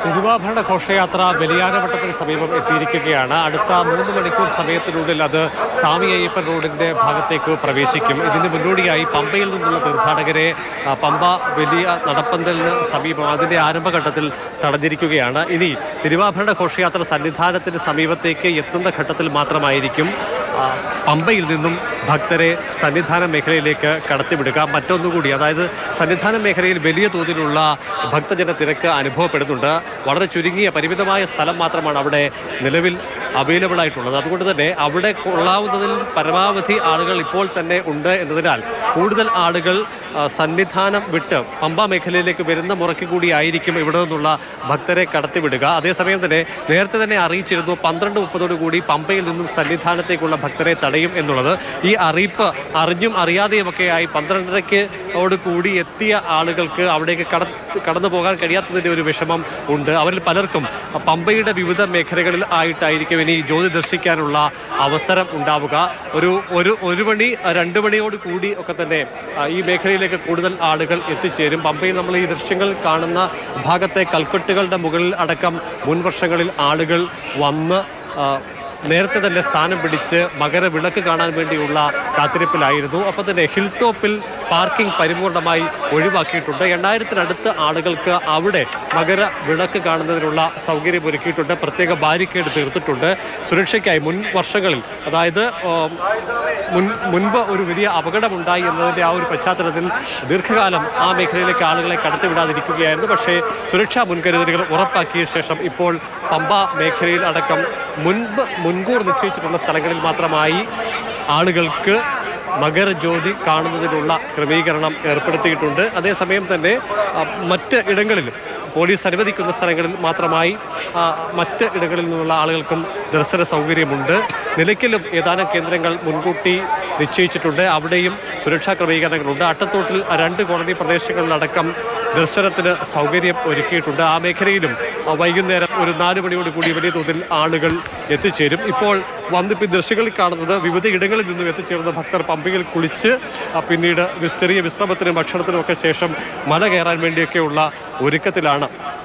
തിരുവാഭരണ ഘോഷയാത്ര ബലിയാനവട്ടത്തിന് സമീപം എത്തിയിരിക്കുകയാണ്. അടുത്ത 3 മണിക്കൂർ സമയത്തിനുള്ളിൽ അത് സ്വാമി അയ്യപ്പൻ റോഡിന്റെ ഭാഗത്തേക്ക് പ്രവേശിക്കും. ഇതിന് മുന്നോടിയായി പമ്പയിൽ നിന്നുള്ള തീർത്ഥാടകരെ പമ്പ വലിയ നടപ്പന്തലിന് സമീപം അതിന്റെ ആരംഭഘട്ടത്തിൽ തടഞ്ഞിരിക്കുകയാണ്. ഇനി തിരുവാഭരണ ഘോഷയാത്ര സന്നിധാനത്തിന് സമീപത്തേക്ക് എത്തുന്ന ഘട്ടത്തിൽ മാത്രമായിരിക്കും പമ്പയിൽ നിന്നും ഭക്തരെ സന്നിധാന മേഖലയിലേക്ക് കടത്തിവിടുക. മറ്റൊന്നുകൂടി, അതായത് സന്നിധാന മേഖലയിൽ വലിയ തോതിലുള്ള ഭക്തജന തിരക്ക് അനുഭവപ്പെടുന്നുണ്ട്. വളരെ ചുരുങ്ങിയ പരിമിതമായ സ്ഥലം മാത്രമാണ് അവിടെ നിലവിൽ അവൈലബിൾ ആയിട്ടുള്ളത്. അതുകൊണ്ട് തന്നെ അവിടെ കൊള്ളാവുന്നതിൽ പരമാവധി ആളുകൾ ഇപ്പോൾ തന്നെ ഉണ്ട് എന്നതിനാൽ കൂടുതൽ ആളുകൾ സന്നിധാനം വിട്ട് പമ്പ മേഖലയിലേക്ക് വരുന്ന മുറയ്ക്ക് കൂടിയായിരിക്കും ഇവിടെ നിന്നുള്ള ഭക്തരെ കടത്തിവിടുക. അതേസമയം തന്നെ നേരത്തെ തന്നെ അറിയിച്ചിരുന്നു 12:30 കൂടി പമ്പയിൽ നിന്നും സന്നിധാനത്തേക്കുള്ള ഭക്തരെ തടയും എന്നുള്ളത്. ഈ അറിയിപ്പ് അറിഞ്ഞും അറിയാതെയുമൊക്കെയായി 12:30 കൂടി എത്തിയ ആളുകൾക്ക് അവിടേക്ക് കടന്നു പോകാൻ കഴിയാത്തതിന്റെ ഒരു വിഷമം ഉണ്ട്. അവരിൽ പലർക്കും പമ്പയുടെ വിവിധ മേഖലകളിൽ ആയിട്ടായിരിക്കും ഇനി ജ്യോതി ദർശിക്കാനുള്ള അവസരം ഉണ്ടാവുക. ഒരു മണി 2 മണിയോട് കൂടി ഒക്കെ തന്നെ ഈ മേഖലയിലേക്ക് കൂടുതൽ ആളുകൾ എത്തിച്ചേരും. പമ്പയിൽ നമ്മൾ ഈ ദൃശ്യങ്ങൾ കാണുന്ന ഭാഗത്തെ കൽക്കെട്ടുകളുടെ മുകളിൽ അടക്കം മുൻവർഷങ്ങളിൽ ആളുകൾ വന്ന് നേരത്തെ തന്നെ സ്ഥാനം പിടിച്ച് മകരവിളക്ക് കാണാൻ വേണ്ടിയുള്ള കാത്തിരിപ്പിലായിരുന്നു. അപ്പം തന്നെ ഹിൽ ടോപ്പിൽ പാർക്കിംഗ് പരിപൂർണമായി ഒഴിവാക്കിയിട്ടുണ്ട്. 8000-നടുത്ത് ആളുകൾക്ക് അവിടെ മകരവിളക്ക് കാണുന്നതിനുള്ള സൗകര്യം ഒരുക്കിയിട്ടുണ്ട്. പ്രത്യേക ബാരിക്കേഡ് തീർത്തിട്ടുണ്ട് സുരക്ഷയ്ക്കായി. മുൻ വർഷങ്ങളിൽ, അതായത് മുൻപ് ഒരു വലിയ അപകടമുണ്ടായി എന്നതിൻ്റെ ആ ഒരു പശ്ചാത്തലത്തിൽ ദീർഘകാലം ആ മേഖലയിലേക്ക് ആളുകളെ കടത്തിവിടാതിരിക്കുകയായിരുന്നു. പക്ഷേ സുരക്ഷാ മുൻകരുതലുകൾ ഉറപ്പാക്കിയ ശേഷം ഇപ്പോൾ പമ്പ മേഖലയിൽ അടക്കം മുൻകൂർ നിശ്ചയിച്ചിട്ടുള്ള സ്ഥലങ്ങളിൽ മാത്രമായി ആളുകൾക്ക് മകരജ്യോതി കാണുന്നതിനുള്ള ക്രമീകരണം ഏർപ്പെടുത്തിയിട്ടുണ്ട്. അതേസമയം തന്നെ മറ്റ് ഇടങ്ങളിലും പോലീസ് അനുവദിക്കുന്ന സ്ഥലങ്ങളിൽ മാത്രമായി മറ്റ് ഇടങ്ങളിൽ നിന്നുള്ള ആളുകൾക്കും ദർശന സൗകര്യമുണ്ട്. നിലയ്ക്കലും ഏതാനും കേന്ദ്രങ്ങൾ മുൻകൂട്ടി നിശ്ചയിച്ചിട്ടുണ്ട്. അവിടെയും സുരക്ഷാ ക്രമീകരണങ്ങളുണ്ട്. അട്ടത്തോട്ടിൽ 2 കോടതി പ്രദേശങ്ങളിലടക്കം ദർശനത്തിന് സൗകര്യം ഒരുക്കിയിട്ടുണ്ട്. ആ മേഖലയിലും വൈകുന്നേരം ഒരു 4 മണിയോട് കൂടി വലിയ തോതിൽ ആളുകൾ എത്തിച്ചേരും. ഇപ്പോൾ വന്നിപ്പോൾ ദൃശ്യങ്ങളിൽ കാണുന്നത് വിവിധ ഇടങ്ങളിൽ നിന്നും എത്തിച്ചേർന്ന ഭക്തർ പമ്പയിൽ കുളിച്ച് പിന്നീട് ചെറിയ വിശ്രമത്തിനും ഭക്ഷണത്തിനും ഒക്കെ ശേഷം മല കയറാൻ വേണ്ടിയൊക്കെയുള്ള ഒരുക്കത്തിലാണ്.